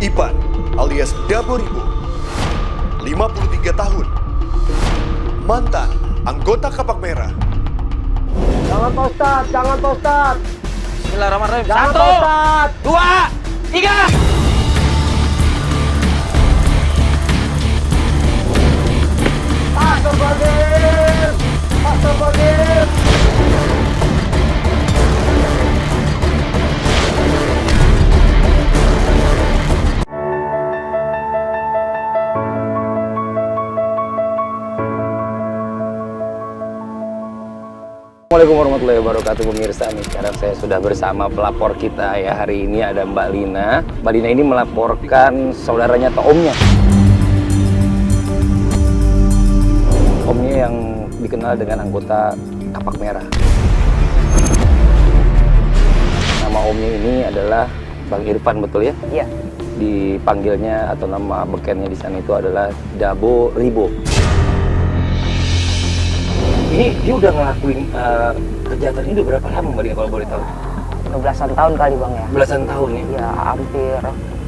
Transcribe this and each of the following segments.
Ipan alias Dabo Ribo, 53 tahun, mantan anggota Kapak Merah. Jangan Pak Ustadz, jangan Pak Ustadz. Bismillahirrahmanirrahim. Jangan Satu, Pak Ustadz. dua, tiga. Pastor Bagir, Pastor Bagir. Assalamualaikum warahmatullahi wabarakatuh pemirsa. Nih sekarang saya sudah bersama pelapor kita ya. Hari ini ada Mbak Lina. Mbak Lina ini melaporkan saudaranya atau omnya. Omnya yang dikenal dengan anggota Kapak Merah. Nama omnya ini adalah Bang Irfan, betul ya? Iya. Dipanggilnya atau nama bekennya di sana itu adalah Dabo Ribo. Ini dia udah ngelakuin kejahatan ini udah berapa lama Mbak Lina kalau boleh tahu? Belasan tahun kali Bang ya. Belasan tahun ya? Ya hampir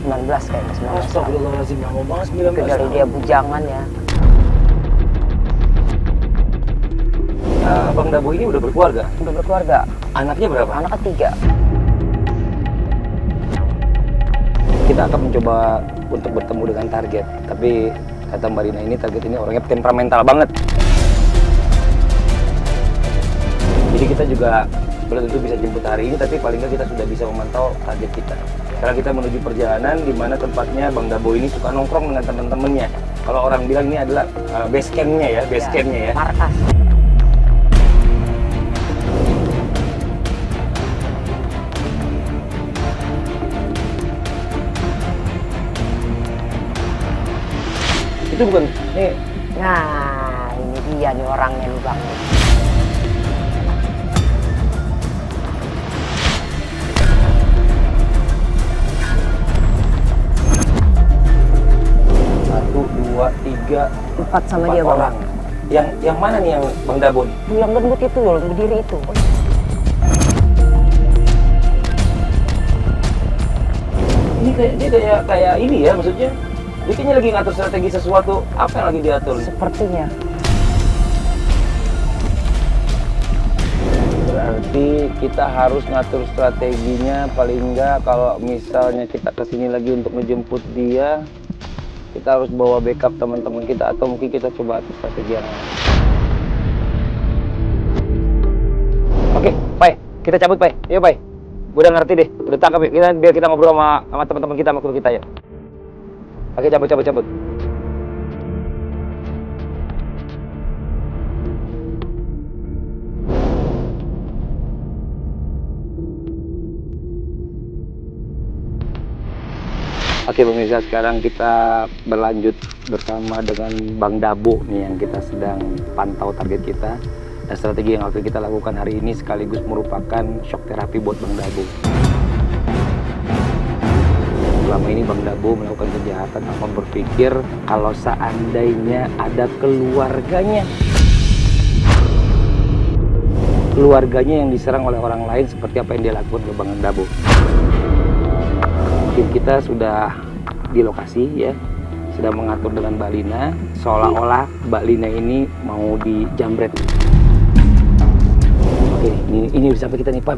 19 kayaknya, 19 tahun. Astagfirullahaladzim, lama banget 19 Itu dari tahun. dia bujangan ya. Bang Dabo ini udah berkeluarga? Udah berkeluarga. Anaknya berapa? Anak ketiga. Kita akan mencoba untuk bertemu dengan target. Tapi kata Mbak Lina ini target ini orangnya temperamental banget. Jadi kita juga belum tentu bisa jemput hari ini, tapi paling nggak kita sudah bisa memantau target kita. Sekarang kita menuju perjalanan di mana tempatnya Bang Dabo ini suka nongkrong dengan teman-temannya. Kalau orang bilang ini adalah base camp-nya ya, base camp-nya ya. Markas. Itu bukan, nih Nah, ini dia nih orangnya nih Bang. satu, dua, tiga, 4 sama empat dia Bang. orang. Yang mana nih yang Bang Dabo nih? Yang gendut itu loh, yang berdiri itu. Ini dia kayak ini ya, maksudnya dia kayaknya lagi ngatur strategi sesuatu. Apa yang lagi diatur? Sepertinya. Berarti kita harus ngatur strateginya. Paling enggak kalau misalnya kita kesini lagi untuk menjemput dia, kita harus bawa backup teman-teman kita, atau mungkin kita coba atur strategi yang lain. Oke, Pai, kita cabut Pai. Iya Pai, gue udah ngerti deh, udah tangkap ya. Biar kita ngobrol sama teman-teman kita, sama kru kita ya. Oke, cabut. Oke pemirsa, sekarang kita berlanjut bersama dengan Bang Dabo nih yang kita sedang pantau target kita. Dan strategi yang akan kita lakukan hari ini sekaligus merupakan shock terapi buat Bang Dabo. Selama ini Bang Dabo melakukan kejahatan tanpa berpikir kalau seandainya ada keluarganya yang diserang oleh orang lain seperti apa yang dia lakukan oleh Bang Dabo. Tim kita sudah di lokasi ya, sedang mengatur dengan Mbak Lina, seolah-olah Mbak Lina ini mau dijambret. Oke, ini udah sampai kita nih, Pai.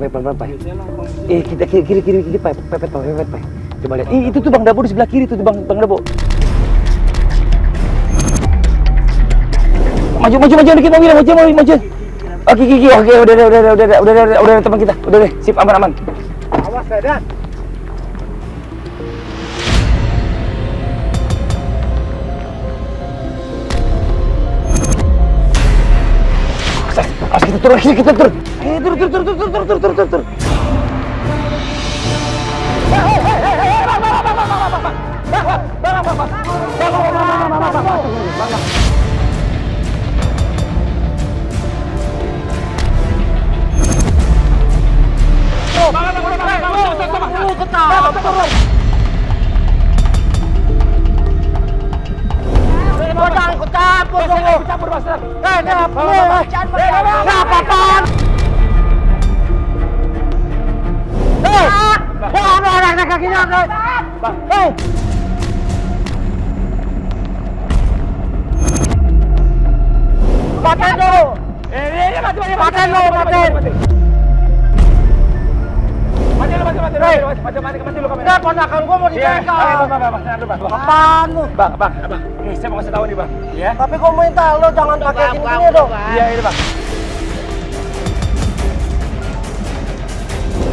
Kita kiri, Pai. Coba lihat, itu tuh Bang Dabo di sebelah kiri tuh, Bang Dabo. Maju dikit, maju. Oke, udah teman kita, udah deh, sip, aman. Awas badan. Kita turun. Tur. Bang. turun. Kau jangan ikut campur dong. Ikut campur Bang. Apa-apa? Ada kakinya, Bang. Paten dulu. Mati. Paten dulu, paten. Mati lu kamera. Nah, ponakan gua mau dipegang. Bang. Apaan lu? Bang. Nih, saya mau kasih tahu nih, Bang. Ya. Tapi gua minta lo jangan pakai gini dong. Iya, ini, Bang.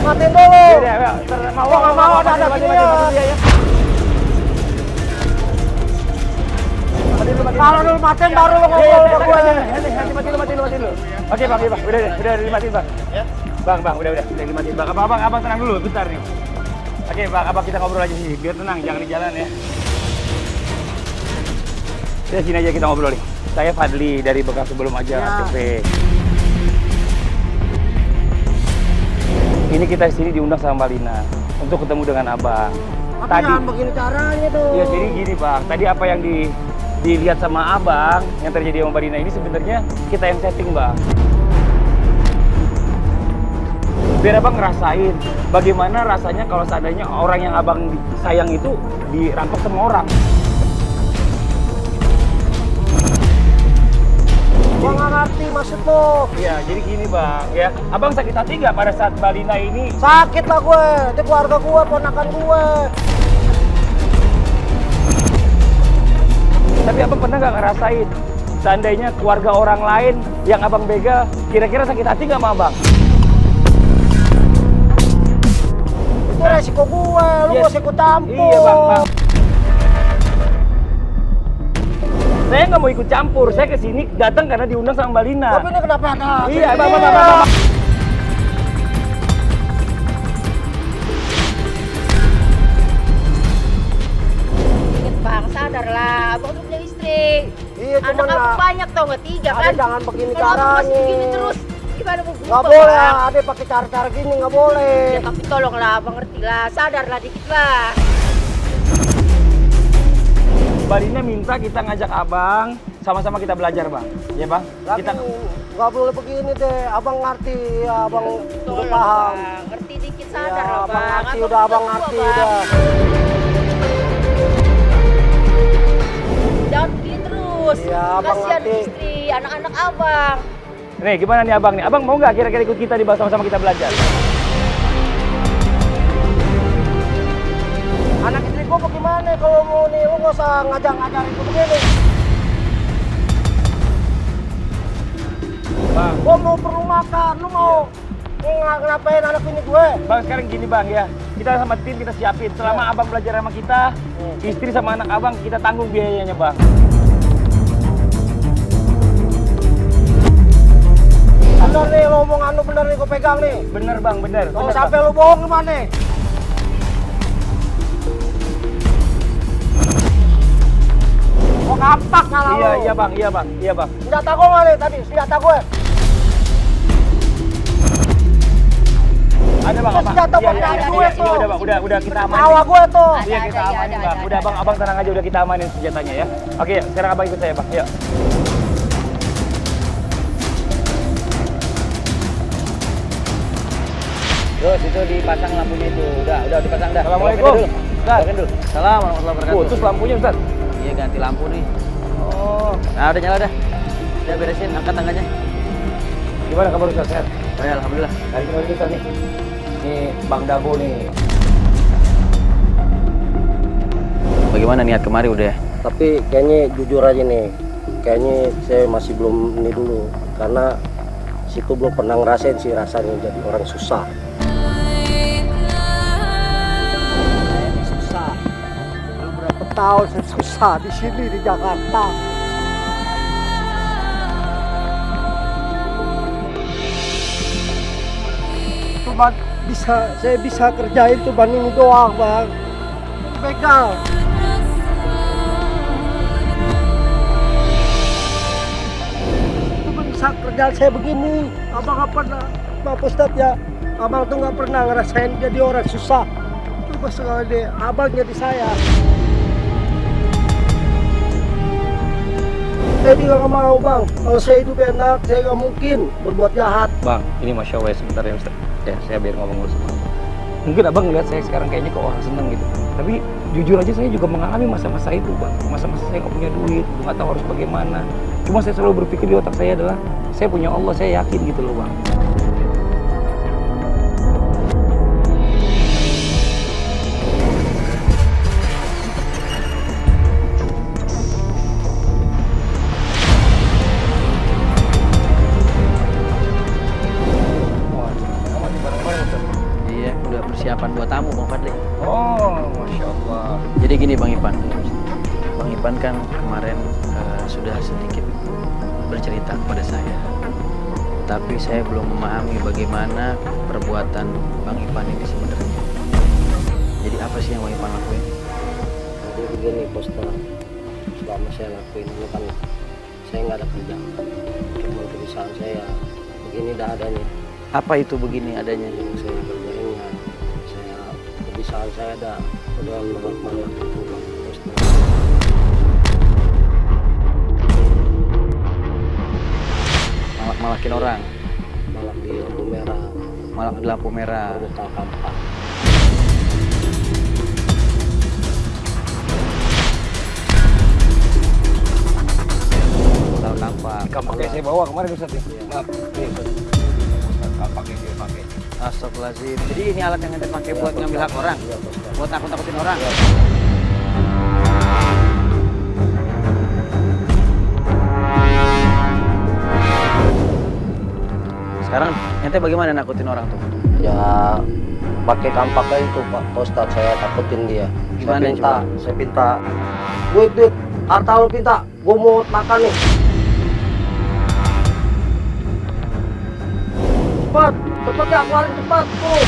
Matiin dulu. Iya, mau. Gua nggak mau ada ginian. Kalau lu matiin baru lu ngobrol sama gua. Mati lu. Oke, Bang, iya, Bang. Udah dimatiin, Bang. Ya. Bang, udah dimatiin. Bang, abang tenang dulu, bentar nih. Oke, Bang, abang kita ngobrol aja sini, biar tenang, jangan di jalan ya. Ya, sini aja kita ngobrol nih. Saya Fadli dari Bekas Sebelum Aja TV. Ini kita sini diundang sama Mbak Lina untuk ketemu dengan abang. Tapi jangan begini caranya dong. Iya, jadi gini, Bang. Tadi apa yang dilihat sama abang yang terjadi sama Mbak Lina ini sebenarnya kita yang setting, Bang. Biar abang ngerasain bagaimana rasanya kalau seandainya orang yang abang sayang itu dirampok sama orang. Gua nggak ngerti maksud lo. Iya, jadi gini, Bang, ya. Abang sakit hati nggak pada saat Mbak Lina ini? Sakit lah gue, itu keluarga gue, ponakan gue. Tapi abang pernah nggak ngerasain seandainya keluarga orang lain yang abang bega, kira-kira sakit hati nggak sama abang? Itu resiko gue, lu Yes. gak usah ikut campur. Iya, Bang. Saya nggak mau ikut campur, saya kesini datang karena diundang sama Mbak Lina. Tapi ini kenapa ada? Iya, Bang. Ingat Bang, sadarlah, abang tuh punya istri. Iya, Anak cuman aku lah. banyak tau nggak, 3 Ade kan? jangan begini Kalau aku masih caranya. begini terus, gimana mau berubah, Nggak boleh, Bang? Ade pakai cara-cara gini nggak boleh. Ya tapi tolonglah, abang ngerti lah, sadarlah dikit lah. Mbak Lina minta kita ngajak abang, sama-sama kita belajar, Bang. Ya, Bang? Tapi Kita nggak boleh begini deh, abang ngerti, ya, abang udah Tolong, paham. Bang. Ngerti dikit, sadar Ya, lah, abang Bang. ngerti, Abang udah abang tua, ngerti, Bang. udah. Jangan begini terus. Iya, abang Kasihan ngerti. istri, anak-anak abang. Nih, gimana nih abang nih? Abang mau nggak kira-kira ikut kita di sama-sama kita belajar? Anak istri gua bagaimana kalau mau nih, lu nggak usah ngajar-ngajar itu begini. Bang, Gua mau perlu makan, lu mau ngapain anak ini gue? Bang sekarang gini, Bang, ya. Kita sama tim kita siapin. Selama abang belajar sama kita, istri sama anak abang kita tanggung biayanya, Bang. Bener nih, lu omongan lu bener nih, gua pegang nih. Bener, Bang, bener. Kalau Bener, sampai Bang. lu bohong gimana? Gua ngapak kalau lu. Iya, Bang. Senjata gua mana tadi? Senjata gue. Ada, Bang, Terus Bang. senjata Iya, pakai iya, anak iya, gue iya, tuh. udah, Bang. Udah kita amanin. Tawa gue tuh. Iya, kita Ada, amanin, ada, Bang. ada. Udah, Abang tenang aja, udah kita amanin senjatanya ya. Oke, sekarang abang ikut saya, Bang. Yuk. Terus itu dipasang lampunya itu. Udah dipasang dah. Assalamualaikum. Ustaz. Salam warahmatullahi wabarakatuh. Putus lampunya, Ustaz. Iya ganti lampu nih. Oh. Nah udah nyala dah. Udah beresin, angkat tangganya. Gimana kabar Ustaz? Sehat? Oh, ya, alhamdulillah. Hari ini Ustaz nih. Ini Bang Dabo nih. Bagaimana niat kemari udah? Tapi kayaknya jujur aja nih, kayaknya saya masih belum ini dulu, karena situ belum pernah ngerasain sih rasanya jadi orang susah. Saya susah, udah berapa tahun saya susah di sini di Jakarta. Cuma saya bisa kerjain cuma ini doang, Bang. Begal. Bisa kerjaan saya begini, abang nggak pernah, Pak Ustadz ya, abang tuh nggak pernah ngerasain jadi orang susah. berubah sekali deh. Abang jadi saya. Saya juga nggak mau bang. Kalau saya hidup enak, saya nggak mungkin berbuat jahat. Bang, ini Masya Allah ya, sebentar ya Ustaz. Ya, saya biar ngomong dulu sama Abang. Mungkin Abang ngeliat saya sekarang kayaknya kok orang seneng gitu. Tapi jujur aja saya juga mengalami masa-masa itu Bang. Masa-masa saya nggak punya duit, nggak tahu harus bagaimana. Cuma saya selalu berpikir di otak saya adalah, saya punya Allah, saya yakin gitu loh Bang. Iya, udah persiapan buat tamu Bang Fadli. Oh, Masya Allah. Jadi gini Bang Ipan. Bang Ipan kan kemarin sudah sedikit bercerita kepada saya. Tapi saya belum memahami bagaimana perbuatan Bang Ipan ini sebenarnya. Jadi apa sih yang Bang Ipan lakuin? Jadi begini Poster, selama saya lakuin ini kan saya nggak ada kerja. Cuma kebiasaan saya begini dah adanya. Apa itu begini adanya? Yang saya kerjain ya, saya kebiasaan saya ada udah malak-malak itu bang Poster. Malakin orang, Malak di lampu merah, malak di lampu merah. buka kampak. Tahu tampak. Kampaknya saya bawa kemarin Ustaz ya. Maaf, ini Ustaz. Kampaknya dia pakai. Astagfirullahaladzim. Jadi ini alat yang ente pakai buat ngambil hak orang, Iya Poster. buat nakut-nakutin orang. Sekarang ente bagaimana nakutin orang tuh? Ya pakai kampaknya itu Pak Ustadz, saya takutin dia. Gimana Saya pinta duit, harta lu pinta, gua mau makan nih. Cepat ya, keluarin cepat tuh.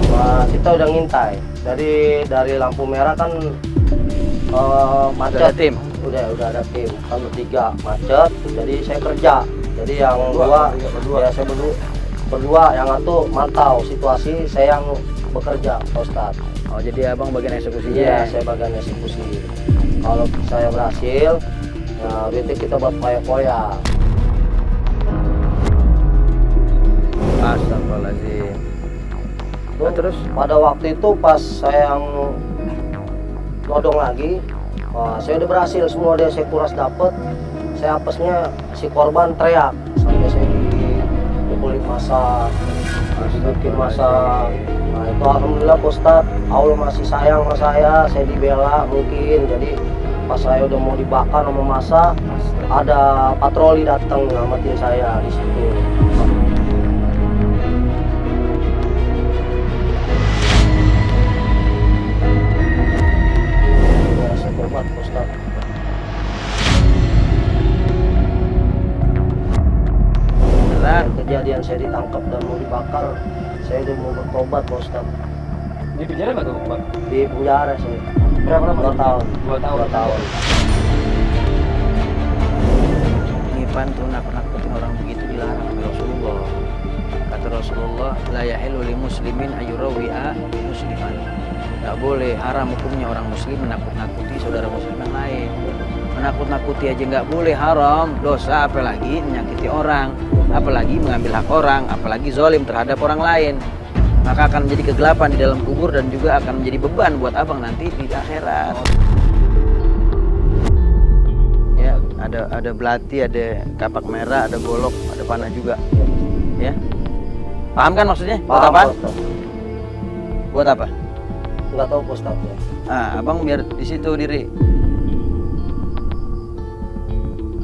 Wah, kita udah ngintai dari lampu merah kan macet. Udah ada tim? Udah ada tim. Kan bertiga macet, jadi saya kerja. Jadi yang dua ya saya berdua yang satu mantau situasi, saya yang bekerja Pak Ustadz. Oh jadi abang bagian eksekusinya? Iya, saya bagian eksekusi. Kalau saya berhasil, nah duitnya kita buat poya-poya. Astagfirullahaladzim. Nah, terus? Pada waktu itu pas saya yang nodong lagi, wah, saya udah berhasil semua dia saya kuras dapet. Saya apesnya si korban teriak sampai saya dipukulin masa, bikin masa. Nah itu alhamdulillah Pak Ustadz, Allah masih sayang sama saya dibela mungkin. Jadi pas saya udah mau dibakar sama masa, ada patroli datang ngamatin saya di situ. Ya, saya tobat Pak Ustadz. Beneran? Kejadian saya ditangkap dan mau dibakar, saya udah mau bertobat Pak Ustadz. Di penjara nggak tuh Bang? Di penjara saya. Berapa lama? 2 tahun. 2 tahun. 2 tahun. Ipan tuh nakut-nakutin orang begitu dilarang oleh Rasulullah. Kata Rasulullah, la yahillu li muslimin ayyurawi'a musliman. Gak boleh, haram hukumnya orang muslim menakut-nakuti saudara muslim yang lain. Menakut-nakuti aja nggak boleh, haram, dosa, apalagi menyakiti orang, apalagi mengambil hak orang, apalagi zalim terhadap orang lain. Maka akan menjadi kegelapan di dalam kubur dan juga akan menjadi beban buat abang nanti di akhirat. Ya, ada belati, ada kapak merah, ada golok, ada panah juga. Ya, paham kan maksudnya? Buat Paham, apa? Pak Ustadz. Buat apa? Nggak tahu Pak Ustadz ya. Ah, abang biar di situ diri.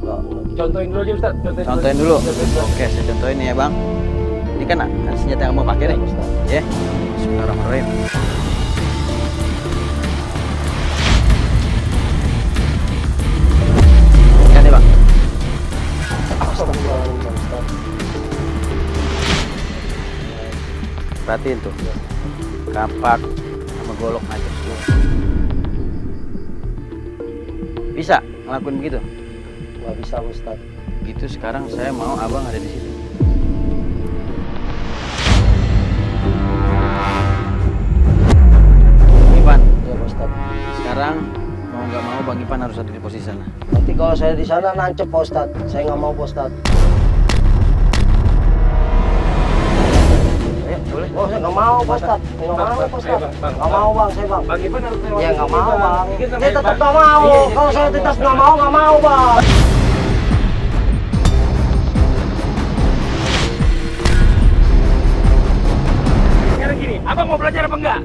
Nggak. Contohin dulu aja Ustaz. Contohin dulu. Oke, saya contohin ya bang. Ini kan senjata yang abang pakai nih. Ya. Bismillahirrahmanirrahim. Kan nih bang. Astagfirullahaladzim, Pak Ustadz. Perhatiin tuh. Kapak sama golok aja semua. Bisa ngelakuin begitu? Nggak bisa Pak Ustadz. Gitu sekarang saya mau abang ada di situ. saya di sana nancep Pak Ustadz. Saya nggak mau Pak Ustadz. Ayo, boleh. Oh, saya nggak mau Pak Ustadz. Nggak mau Pak Ustadz. Nggak mau bang, saya bang. Bang Ipan harus lewat Ya sini, nggak mau bang. Dikit, Saya tetap Bang. nggak mau. Iya, iya, Kalau iya, saya iya, tetap Bang. nggak mau bang. Sekarang gini, abang mau belajar apa enggak?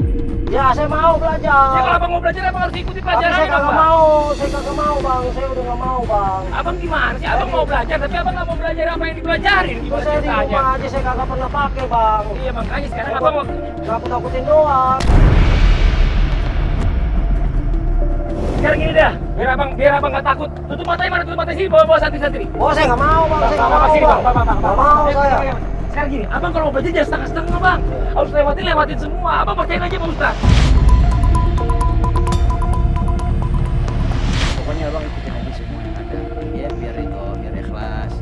Ya saya mau belajar. Ya kalau abang mau belajar, abang harus ikuti Tapi pelajaran saya kagak Bang. mau. Saya kagak mau bang. Saya udah nggak mau bang. Abang gimana sih? Abang mau belajar, tapi abang nggak mau belajar apa yang dipelajarin. Gimana Saya di ceritanya? rumah aja saya kagak pernah pakai bang. Iya makanya sekarang abang mau... Nakut-nakutin doang. Sekarang gini dah, biar abang nggak takut. Tutup matanya mana? Tutup matanya sini, bawa santri-santri. Oh saya nggak mau bang. Saya nggak mau Sini, bang. Bang. Nggak mau saya. Sekarang gini, abang kalau mau belajar jangan setengah-setengah bang. Harus lewatin semua. Abang percayain aja Pak Ustaz. Pokoknya abang ikutin aja semua yang ada. Ya biar ikhlas.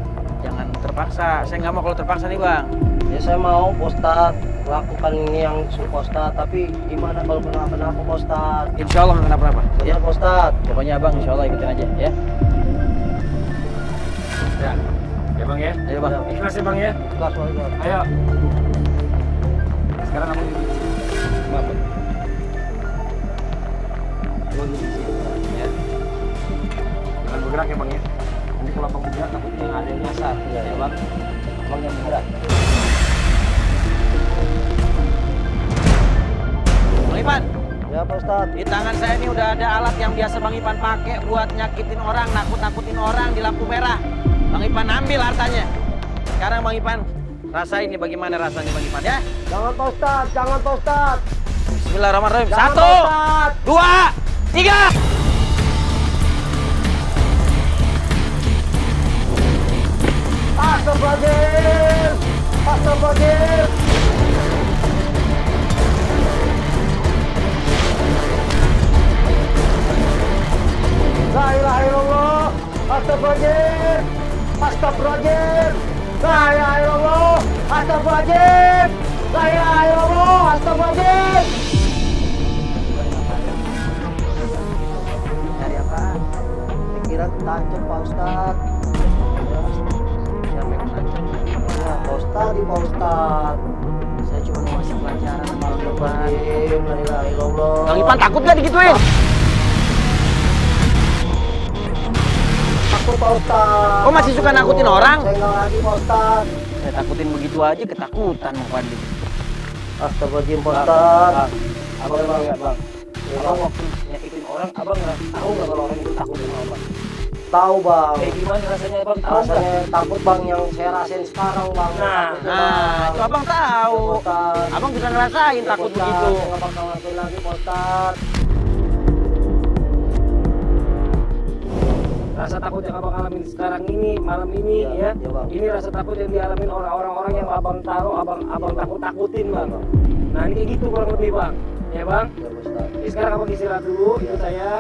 Jangan terpaksa. Saya nggak mau kalau terpaksa nih bang. Ya saya mau Pak Ustadz lakukan ini yang suruh Pak Ustadz. Tapi gimana kalau kenapa-kenapa Pak Ustadz? Insya Allah nggak kenapa-napa. Ya Pak Ustadz. Pokoknya abang insya Allah ikutin aja ya. Ya bang ya. Ayo bang. Ikhlas ya bang ya. Kelas wali. Ayo. Sekarang kamu duduk di sini. Maaf bang. Kamu duduk di sini. Ya. Jangan bergerak ya bang ya. Nanti kalau abang bergerak takutnya ada yang nyasar. Ya bang. Abang yang bergerak. Bang Ipan, Ya Pak Ustadz. di tangan saya ini udah ada alat yang biasa Bang Ipan pakai buat nyakitin orang, nakut-nakutin orang di lampu merah. Bang Ipan ambil hartanya. Sekarang Bang Ipan rasain nih bagaimana rasanya Bang Ipan ya. Jangan Pak Ustadz. Jangan Pak Ustadz. Bismillahirrahmanirrahim. Jangan, 1, Pak Ustadz. 2, 3. Astagfirullahaladzim. Astagfirullahaladzim. La ilaha illallah. Astagfirullahaladzim. Astagfirullahaladzim. La ilaha illallah. Astagfirullahaladzim. La ilaha illallah. Astagfirullahaladzim. Dari apa? Pikiran tancap Pak Ustadz. Ya Pak Ustadz, di Pak Ustadz. Saya cuma mau ngasih pelajaran sama Bang Ipan. Astagfirullahaladzim. La ilaha illallah. Bang Ipan takut gak digituin? Takut Pak Ustadz. Oh, masih suka nakutin orang? Saya nggak lagi Pak Ustadz. Saya takutin begitu aja ketakutan Bang Fadli. Astagfirullahaladzim Pak Ustadz. Abang bang nggak bang. Abang waktu nyakitin orang, abang nggak tahu nggak kalau orang itu takut sama abang. Tahu Bang. Kayak gimana rasanya abang tahu nggak? Rasanya takut Bang yang saya rasain sekarang Bang. Nah, Takutnya, Nah, itu abang tahu. Pak Ustadz. Abang bisa ngerasain Pak takut Ustadz, begitu. Saya nggak bakal ngelakuin lagi Pak Ustadz. Rasa takut yang abang alamin sekarang ini, malam ini Iya, ya, iya, Bang. ini rasa takut yang dialamin orang-orang yang abang taruh, abang takut-takutin bang. Nah ini kayak gitu kurang lebih bang, ya bang. Ya Pak Ustadz. Jadi sekarang abang istirahat dulu, ikut saya.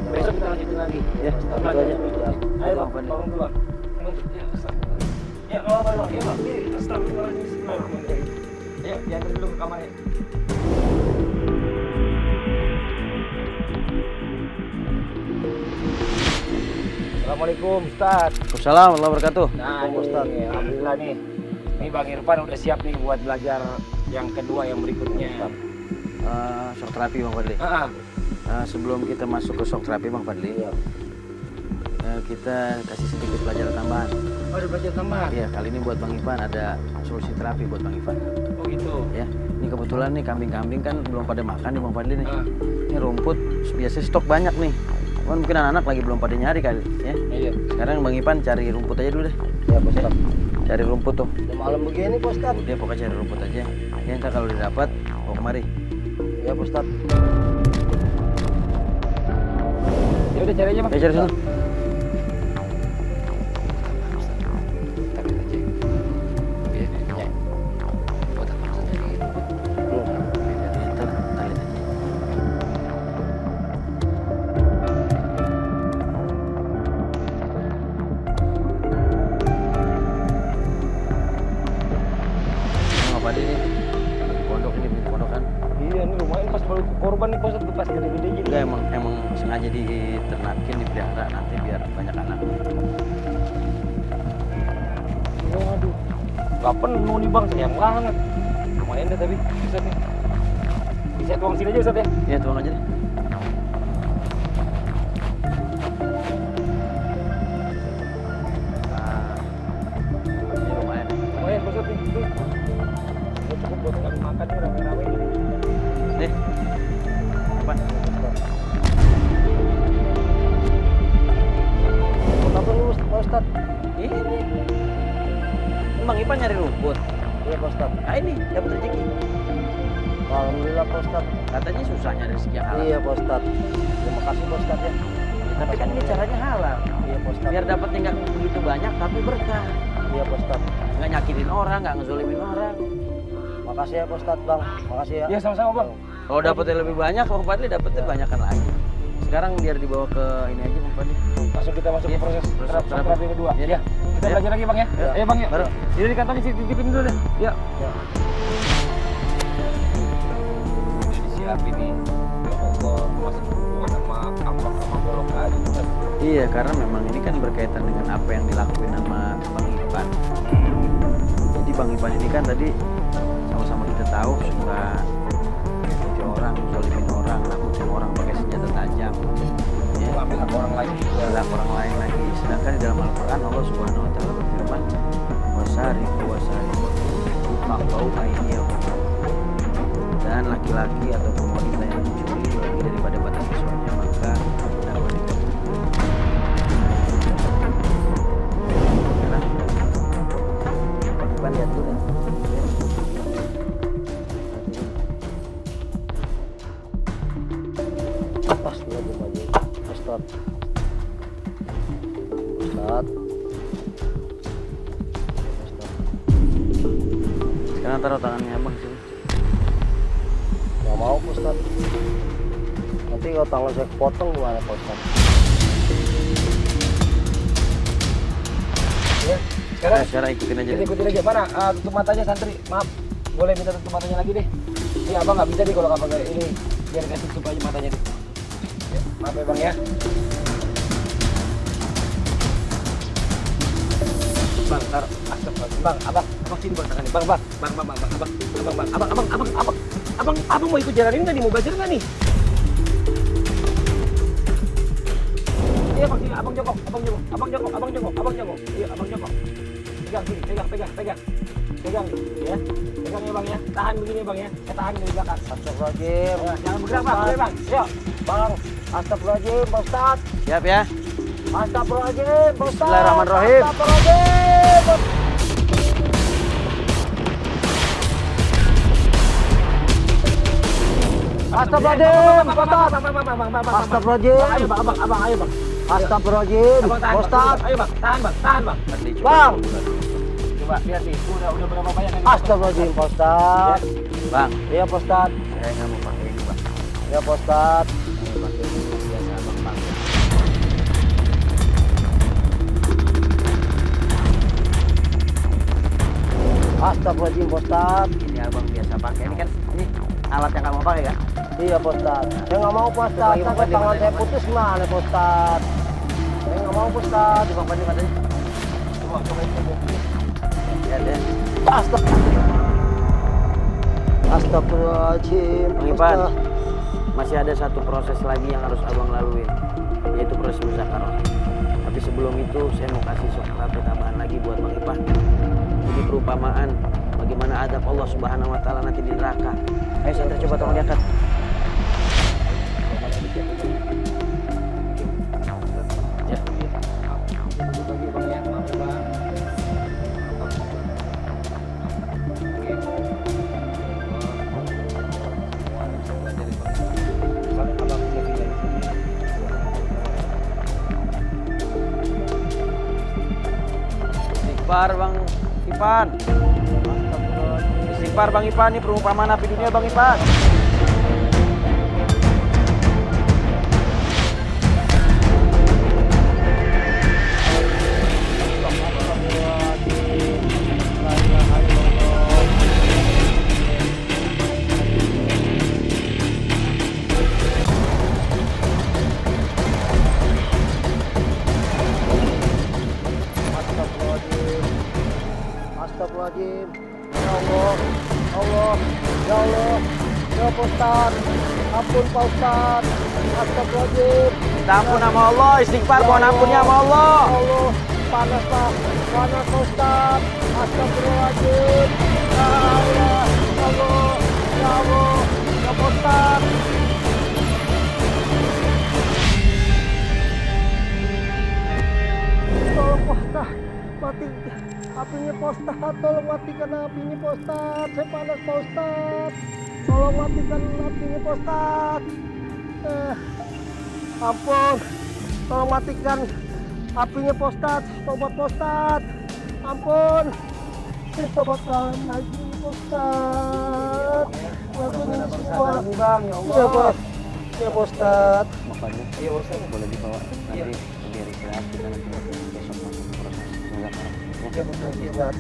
Besok kita lanjutin lagi. Ya, Belajarnya itu dulu. aja. Ayo bang, bangun dulu bang. Ya, astagfirullah. Ya, nggak apa-apa bang. Ya bang, diri. Astagfirullahaladzim. Bismillahirrahmanirrahim. Ayo, diantar dulu ke kamarnya. Assalamualaikum Ustaz. Assalamualaikum warahmatullahi wabarakatuh. Nah, Pak Ustadz. ini, alhamdulillah nih. Ini Bang Irfan udah siap nih buat belajar yang kedua yang berikutnya. Shock terapi Bang Fadli. Ah, Sebelum kita masuk ke shock terapi Bang Fadli, kita kasih sedikit pelajaran tambahan. oh, ada belajar tambahan. Iya, kali ini buat Bang Ivan ada solusi terapi buat Bang Ivan. Oh gitu. Ya, ini kebetulan nih kambing-kambing kan belum pada makan nih Bang Fadli nih. Ah, Ini rumput biasanya stok banyak nih. Cuman mungkin anak-anak lagi belum pada nyari kali ya. iya. Sekarang Bang Ivan cari rumput aja dulu deh. Ya Pak Ustadz. Cari rumput tuh. Udah malam begini Pak Ustadz. Udah pokoknya cari rumput aja. Ya ntar kalau didapat bawa kemari. Ya Pak Ustadz. Ya udah cari aja bang. Ya cari sana. Ya, ntar tali aja. Bang Fadli nih. pondok ini punya pondok kan? Iya, ini lumayan pas baru korban nih, pas pas gede-gede gitu. Enggak, emang sengaja diternakin, dipelihara nanti biar banyak anak. Waduh, gak penuh nih bang, sayang banget. Lumayan deh tapi, Ustaz nih. Bisa tuang sini aja Ustaz ya? Iya, tuang aja deh. Ini lumayan. Lumayan Ustaz nih. Udah cukup buat kami makan nih rame-rame ini. Nih. Apa? Kenapa nih Pak Ustadz? Ini. Bang Ipan nyari rumput. Iya Pak Ustadz. Nah ini dapat rezeki. Alhamdulillah Pak Ustadz. Katanya susah nyari rezeki yang halal. Iya Pak Ustadz. Terima kasih Pak Ustadz ya. Tapi kan ini caranya halal. Iya Pak Ustadz. Biar dapatnya nggak begitu banyak tapi berkah. Iya Pak Ustadz. Nggak nyakitin orang, nggak ngezolimin orang. Makasih ya Pak Ustadz Bang. Makasih ya. Iya sama-sama bang. Kalau dapatnya lebih banyak, Bang Fadli dapatnya banyakan lagi. Sekarang biar dibawa ke ini aja Bang Fadli. Langsung kita masuk Iya, ke proses proses terapi kedua. Iya. Ya. Kita Iya. belajar lagi bang ya. Iya. Ayo bang ya. Baru. Ini di kantongnya sih titipin dulu deh. Ya. Ya. Udah disiapin nih. Ya Allah, masuk bukan sama kampak sama bolong aja Ustaz. Iya, karena memang ini kan berkaitan dengan apa yang dilakuin sama Bang Ipan. Jadi Bang Ipan ini kan tadi sama-sama kita tahu suka jadi orang, zolimin orang, nakutin orang pakai senjata tajam. Ya, Ambil hak orang lain juga. adalah orang lain lagi. Sedangkan di dalam Al-Quran Allah Subhanahu Wa Taala berfirman, wasari fakau ainiyakum. Dan laki-laki atau wanita yang mencuri lebih daripada batas seksualnya maka dapat dipotong. Sekarang Pak Ipan lihat dulu ya. Pas lagi maju. Ustadz. Ustadz. Sekarang taruh tangannya abang sini. Gak mau Pak Ustadz. Nanti kalau tangan saya kepotong gimana Pak Ustadz? Ya. Sekarang Sekarang ikutin aja. kita ikutin aja. Mana tutup matanya santri? Maaf. Boleh minta tutup matanya lagi deh. Iya abang nggak bisa deh kalau nggak pakai ini. Biar kasih tutup aja matanya deh. Ya, maaf ya bang ya. Bang, taruh. Astagfirullah. Bang, abang sini bang tangannya. Abang mau ikut jalanin nggak nih? Mau belajar nggak nih? Iya bang, sini. Abang jongkok. Iya, abang jongkok. Pegang sini, pegang. Pegang ya. Pegang ya bang ya. Tahan begini bang ya. Tahan dari belakang. Astagfirullahaladzim. Jangan bergerak bang, boleh bang. Yuk. Bang, astagfirullahaladzim Pak Ustadz. Siap ya. Astagfirullahaladzim Pak Ustadz. Bismillahirrahmanirrahim. Astagfirullahaladzim. Astagfirullahaladzim Pak Ustadz. Astagfirullahaladzim. Ayo bang, abang, ayo bang. Astagfirullahaladzim Abang tahan Pak Ustadz. Ayo bang, tahan bang. Fadli, coba. Bang. Coba lihat nih, udah berapa banyak yang Astagfirullahaladzim Pak Ustadz. Bang, Iya Pak Ustadz. saya nggak mau pakai ini bang. Iya Pak Ustadz. Saya pakai ini biasa abang pakai. Astagfirullahaladzim Pak Ustadz. Ini abang biasa pakai. Ini kan ini alat yang kamu pakai kan? Iya Pak Ustadz. Saya nggak mau Pak Ustadz. Bagi Pak Sampai Fadli, tangan Fadli, saya Fadli. putus gimana Pak Ustadz? Saya nggak mau Pak Ustadz. Tadi bang Fadli matanya. coba ini. Lihat ya. Astagfirullahaladzim. Bang Ipan, masih ada satu proses lagi yang harus abang laluin, yaitu proses muzakarah. Tapi sebelum itu saya mau kasih sokaratul tambahan lagi buat Bang Ipan. Jadi perumpamaan bagaimana adab Allah Subhanahu Wa Taala nanti di neraka. Ayo santri coba tolong diangkat. Ya. Bagi bang ya, maaf ya bang. Istighfar Bang Ipan. Istighfar Bang Ipan, ini perumpamaan api dunia Bang Ipan. Allah, ya Allah, ya Pak Ustaz, ampun Pak Ustaz, astagfirullahaladzim. Minta ampun sama Allah, istighfar, mohon ampunnya sama Allah. Ya Allah, panas Pak Ustaz, astagfirullahaladzim. Ya Allah, ya Allah, ya Allah, ya Pak Ustaz. Tolong Pak Ustaz, mati apinya Pak Ustaz, tolong matikan apinya Pak Ustaz, saya panas Pak Ustaz, tolong matikan apinya Pak Ustaz. Ampun, tolong matikan apinya Pak Ustaz, tobat Pak Ustaz, ampun, saya tobat lagi Pak Ustaz, lakuin ini semua. Bang, ya Allah. Ya Pak, ya Pak Ustaz. Makanya, iya Ustaz, boleh dibawa nanti biar istirahat kita nanti besok masuk proses pemulasaran. Ya Pak Ustaz.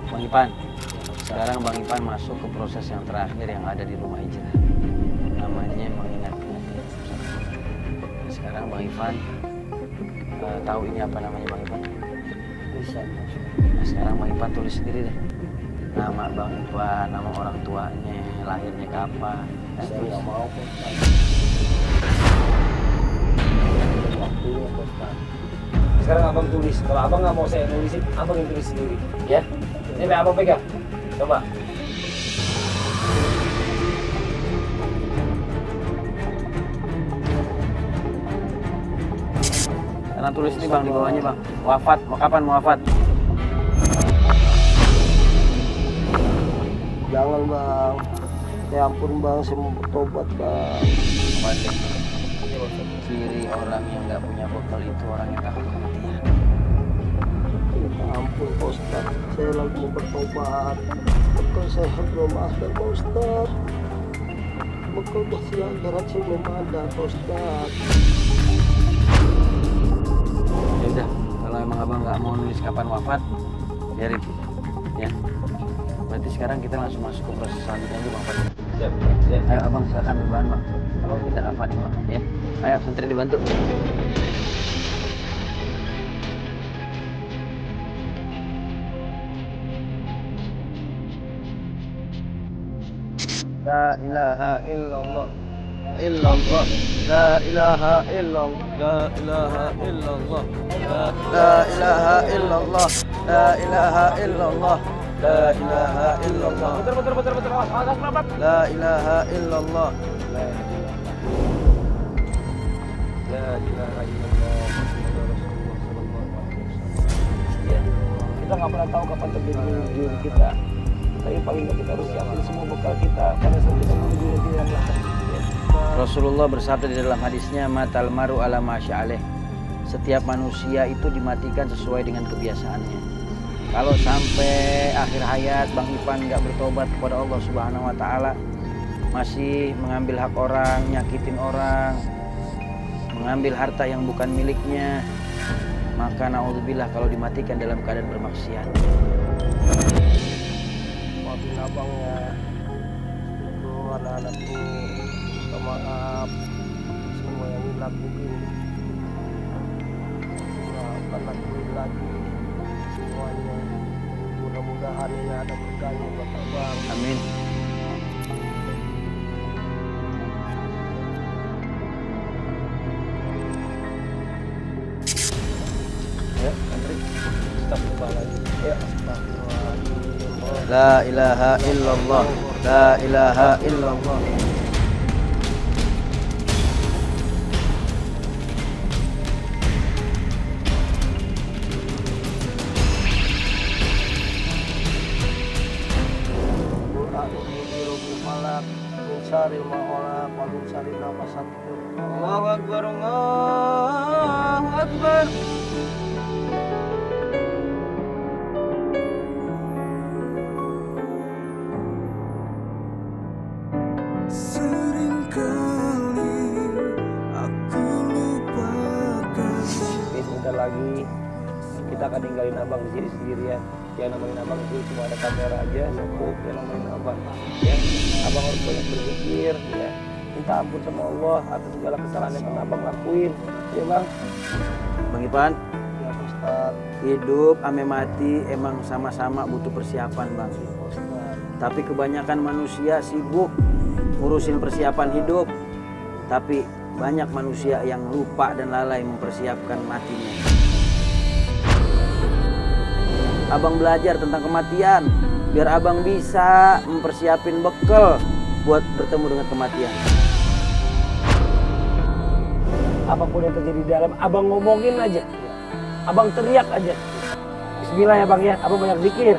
Bang Ipan, sekarang Bang Ipan masuk ke proses yang terakhir yang ada di rumah hijrah. Namanya mengingat-ingat. Sekarang Bang Ipan tahu ini apa namanya Bang Ipan? Bisa. Nah, sekarang Bang Ipan tulis sendiri deh. Nama Bang Ipan, nama orang tuanya, lahirnya kapan. Saya nggak mau Pak Ustaz. Waktunya Pak Ustaz. Sekarang abang tulis, kalau abang nggak mau saya nulisin, abang yang tulis sendiri, ya. Ini abang pegang, coba. Karena tulis ini Bang di bawahnya Bang. Wafat, mau kapan mau wafat? Jangan Bang. Ya ampun Bang, saya mau bertobat Bang. Ciri orang yang nggak punya bekal itu orang yang takut kematian. Ya ampun Pak Ustaz, saya lagi mau bertobat. Bekal saya belum ada Pak Ustaz. Bekal buat saya akhirat saya belum ada Pak Ustaz. Ya udah, kalau emang abang nggak mau nulis kapan wafat, biarin, ya. Berarti sekarang kita langsung masuk ke proses selanjutnya aja Bang Fadil. Siap, siap. Ayo abang silakan berbahan Bang. Kalau kita kapan Bang, ya. Ayo santri dibantu. La ilaha illallah. Illallah. La ilaha illallah. La ilaha illallah. La ilaha illallah. La ilaha illallah. La ilaha illallah. Putar. Awas, berapa? La ilaha illallah. La ilaha illallah. Ya, kita nggak pernah tahu kapan terjadi ujung kita. Tapi paling nggak kita harus siapin semua bekal kita pada saat kita menuju negeri yang lain. Ya. Rasulullah bersabda di dalam hadisnya, matal maru ala masya'aleh. Setiap manusia itu dimatikan sesuai dengan kebiasaannya. Kalau sampai akhir hayat Bang Ipan nggak bertobat kepada Allah Subhanahu Wa Taala, masih mengambil hak orang, nyakitin orang, mengambil harta yang bukan miliknya, maka naudzubillah kalau dimatikan dalam keadaan bermaksiat. Maafin abang ya. Itu anak-anakku. Minta maaf semua yang dilakuin. Nggak akan lakuin lagi semuanya. Mudah-mudahan ini ada berkahnya buat abang. Amin. Ya, Andri. Astagfirullahaladzim. Ya, La ilaha illallah. La ilaha illallah. Allahu Akbar, Allahu Akbar. Ini sebentar lagi kita akan tinggalin abang di sini sendirian. Yang nemenin abang itu cuma ada kamera aja, cukup yang nemenin abang. Ya, abang harus banyak berpikir. Ya, minta ampun sama Allah atas segala kesalahan yang pernah abang lakuin. Ya bang. Bang Ipan, Ya Ustaz. hidup ame mati emang sama-sama butuh persiapan bang. Tapi kebanyakan manusia sibuk ngurusin persiapan hidup. Tapi banyak manusia yang lupa dan lalai mempersiapkan matinya. Abang belajar tentang kematian, biar abang bisa mempersiapin bekal buat bertemu dengan kematian. Apapun yang terjadi di dalam, abang ngomongin aja. Abang teriak aja. Bismillah ya bang ya, abang banyak zikir.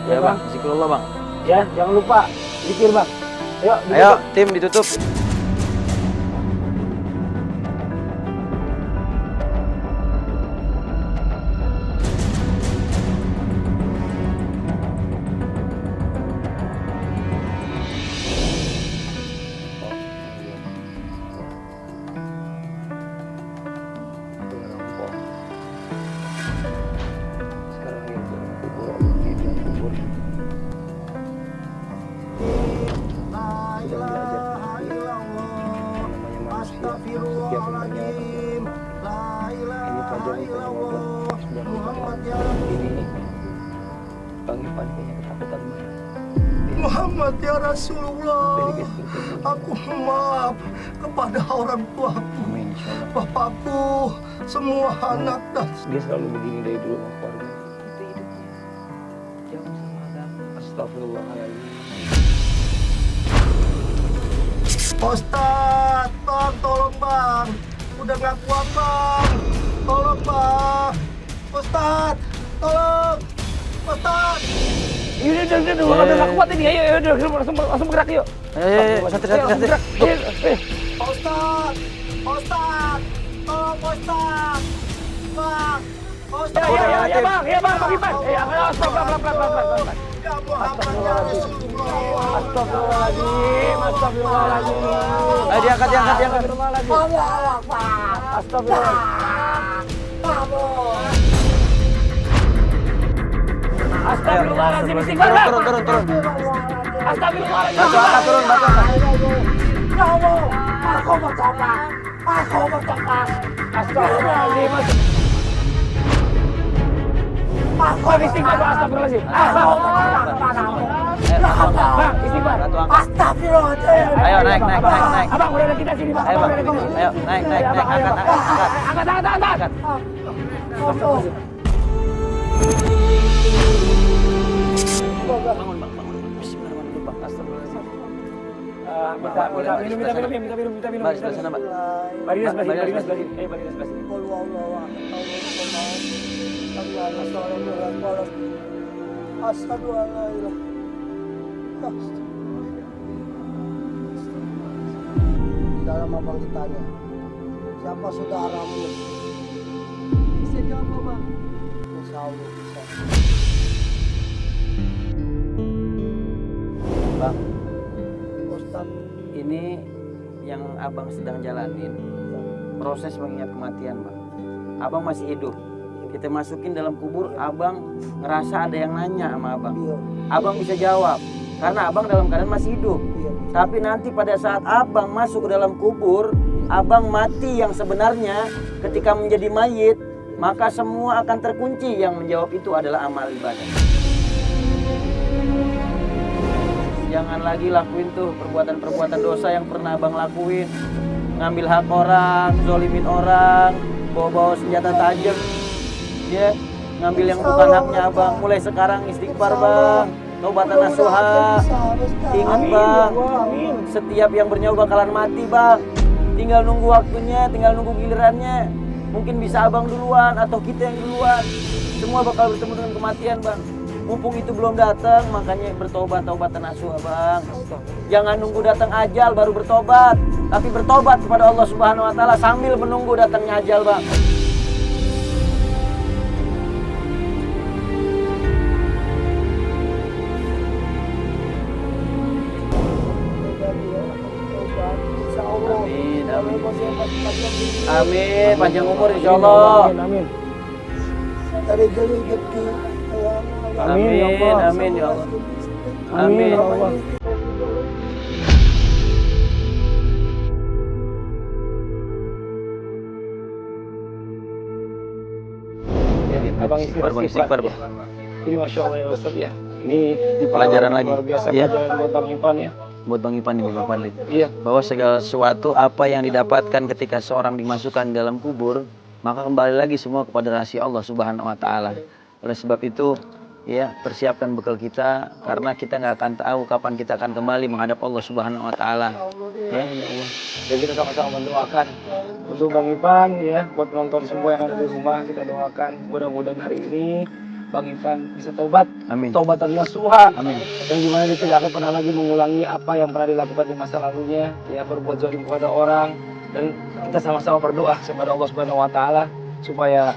Ya bang, zikrullah bang. Ya, jangan lupa zikir bang. Ayo, Ayo tim ditutup. Sekarang ini kubur Allah di dalam kubur. Sudah belajar namanya manusia. Setiap harinya ini pelajaran dari Allah. Sudah ini Bang Ipan kayaknya ketakutan banget. Muhammad ya Rasulullah, aku maaf kepada orang tuaku, Amin, insyaallah. bapakku, semua anak dan Dia selalu begini dari dulu sama keluarga. Itu hidupnya jauh sama agama. Astagfirullahaladzim. Ustaz, bang, tolong bang, udah nggak kuat bang, tolong bang, Ustaz, tolong, Ustaz. Udah nggak kuat ini. Ayo, langsung bergerak yuk. Ayo, santri. Gerak. Ayo. Ustaz, Ustaz, tolong Ustaz, bang, Ustaz. Ya bang, Bang Ipan. Pelan. Ya Muhammad ya Rasulullah. Astagfirullahaladzim. Ayo diangkat. Astagfirullahaladzim. Istighfar, Bang. Turun. Astagfirullahaladzim. Batu angkat turun. Astagfirullahaladzim. Bang, istighfar, Bang. Astagfirullahaladzim. Bang, istighfar. Batu angkat. Ayo naik. Abang, udah ada kita sini, Bang. Ayo bang, ayo naik, angkat. Bangun. Bismillahirrahmanirrahim bang. Astagfirullahaladzim. Minta minum. Mbak, sebelah sana mbak. Barinas sebelah sini. Ayo, barinas sebelah sini. Asyhadu an la ilaha dalam abang ditanya, siapa saudaramu? Bisa jawab bang? Insya Allah bisa. Bang, Ustaz, ini yang abang sedang jalanin proses mengingat kematian bang. Abang masih hidup. Kita masukin dalam kubur, abang ngerasa ada yang nanya sama abang. iya, Abang bisa jawab, karena abang dalam keadaan masih hidup. iya. Tapi nanti pada saat abang masuk ke dalam kubur, abang mati yang sebenarnya ketika menjadi mayit, maka semua akan terkunci. Yang menjawab itu adalah amal ibadah. Jangan lagi lakuin tuh perbuatan-perbuatan dosa yang pernah abang lakuin. Ngambil hak orang, zolimin orang, bawa-bawa senjata tajam, ya, ngambil yang bukan haknya abang. Mulai sekarang istighfar bang, taubatan nasuha. Ingat bang, setiap yang bernyawa bakalan mati bang. Tinggal nunggu waktunya, tinggal nunggu gilirannya. Mungkin bisa abang duluan atau kita yang duluan. Semua bakal bertemu dengan kematian bang. Mumpung itu belum datang, makanya bertobat, taubatan nasuha bang. Jangan nunggu datang ajal baru bertobat, tapi bertobat kepada Allah Subhanahu Wa Taala sambil menunggu datangnya ajal bang. Amin, panjang umur insya Allah. Amin. Amin ya Allah. Amin. Ya Allah. Abang Istighfar, Bang, istighfar, Bang. Ini Masya Allah ya Ustaz ya. Ini di Pelajaran lagi. luar biasa Iya. pelajaran buat Bang Ipan ya. Buat Bang Ipan nih, Bang Fadli. Iya. Bahwa segala sesuatu apa yang didapatkan ketika seorang dimasukkan dalam kubur, maka kembali lagi semua kepada rahasia Allah Subhanahu wa taala. Oleh sebab itu, ya, persiapkan bekal kita karena kita nggak akan tahu kapan kita akan kembali menghadap Allah Subhanahu wa taala. Ya, Dan kita sama-sama mendoakan untuk Bang Ipan ya, buat penonton semua yang ada di rumah, kita doakan mudah-mudahan hari ini Bang Ipan bisa tobat, amin. taubatan nasuha, Amin. yang dimana dia tidak akan pernah lagi mengulangi apa yang pernah dilakukan di masa lalunya, ya berbuat zalim kepada orang, dan kita sama-sama berdoa kepada Allah Subhanahu Wa Taala supaya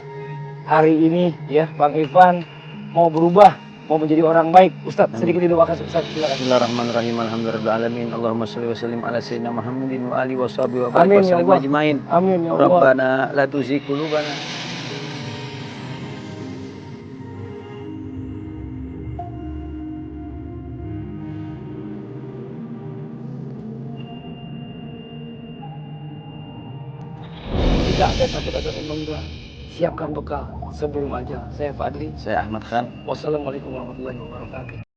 hari ini ya Bang Ipan mau berubah, mau menjadi orang baik. Ustadz sedikit didoakan Ustadz, silakan. Bismillahirrahmanirrahim. Alhamdulillahirabbil Allahumma shalli wa sallim ala sayyidina Muhammadin wa alihi washabihi wa Amin, ya sallim Allah. ajmain. Amin ya Allah. Rabbana la tuzigh qulubana. Tidak ada takut ada mengganggu. Siapkan bekal sebelum aja. Saya Fadli. Saya Ahmad Khan. Wassalamualaikum warahmatullahi wabarakatuh.